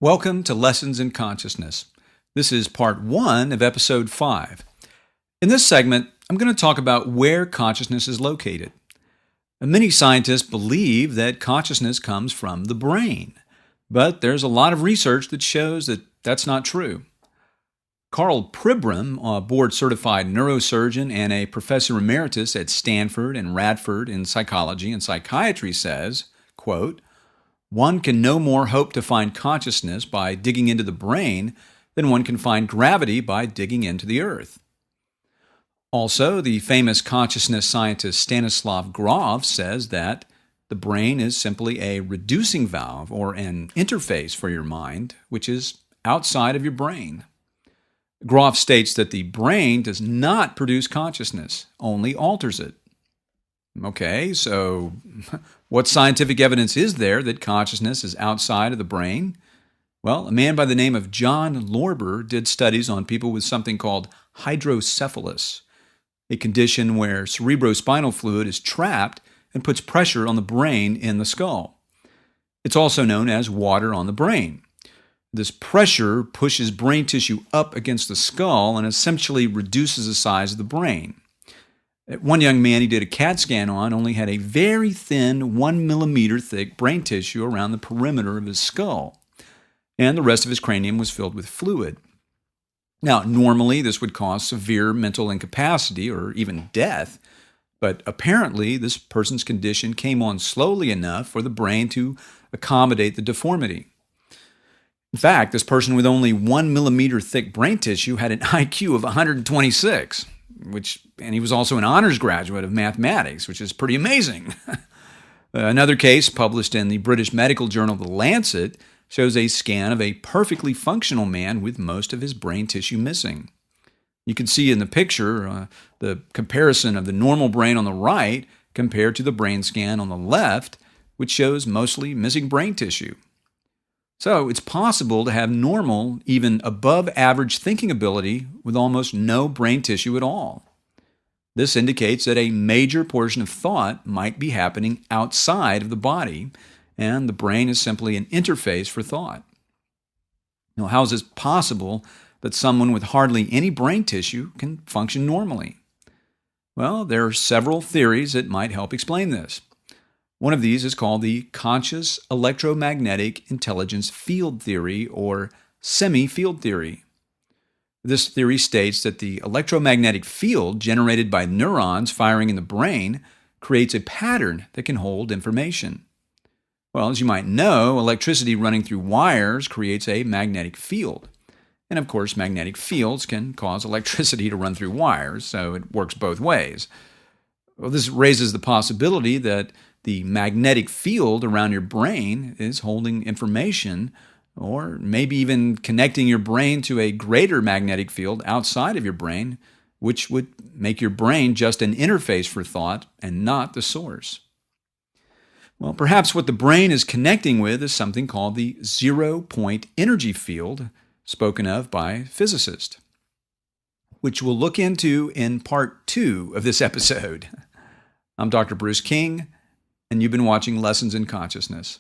Welcome to Lessons in Consciousness. This is part 1 of episode 5. In this segment, I'm going to talk about where consciousness is located. Many scientists believe that consciousness comes from the brain, but there's a lot of research that shows that that's not true. Karl Pribram, a board-certified neurosurgeon and a professor emeritus at Stanford and Radford in psychology and psychiatry, says, quote, "One can no more hope to find consciousness by digging into the brain than one can find gravity by digging into the earth." Also, the famous consciousness scientist Stanislav Grof says that the brain is simply a reducing valve or an interface for your mind, which is outside of your brain. Grof states that the brain does not produce consciousness, only alters it. Okay, so what scientific evidence is there that consciousness is outside of the brain? Well, a man by the name of John Lorber did studies on people with something called hydrocephalus, a condition where cerebrospinal fluid is trapped and puts pressure on the brain in the skull. It's also known as water on the brain. This pressure pushes brain tissue up against the skull and essentially reduces the size of the brain. One young man he did a CAT scan on only had a very thin 1 millimeter thick brain tissue around the perimeter of his skull, and the rest of his cranium was filled with fluid. Now, normally this would cause severe mental incapacity or even death, but apparently this person's condition came on slowly enough for the brain to accommodate the deformity. In fact, this person with only 1 millimeter thick brain tissue had an IQ of 126, and he was also an honors graduate of mathematics, which is pretty amazing. Another case published in the British medical journal The Lancet shows a scan of a perfectly functional man with most of his brain tissue missing. You can see in the picture the comparison of the normal brain on the right compared to the brain scan on the left, which shows mostly missing brain tissue. So it's possible to have normal, even above average thinking ability with almost no brain tissue at all. This indicates that a major portion of thought might be happening outside of the body, and the brain is simply an interface for thought. Now, how is it possible that someone with hardly any brain tissue can function normally? Well, there are several theories that might help explain this. One of these is called the Conscious Electromagnetic Intelligence Field Theory, or SEMI-field theory. This theory states that the electromagnetic field generated by neurons firing in the brain creates a pattern that can hold information. Well, as you might know, electricity running through wires creates a magnetic field. And of course, magnetic fields can cause electricity to run through wires, so it works both ways. Well, this raises the possibility that the magnetic field around your brain is holding information, or maybe even connecting your brain to a greater magnetic field outside of your brain, which would make your brain just an interface for thought and not the source. Well, perhaps what the brain is connecting with is something called the zero-point energy field, spoken of by physicists, which we'll look into in part 2 of this episode. I'm Dr. Bruce King, and you've been watching Lessons in Consciousness.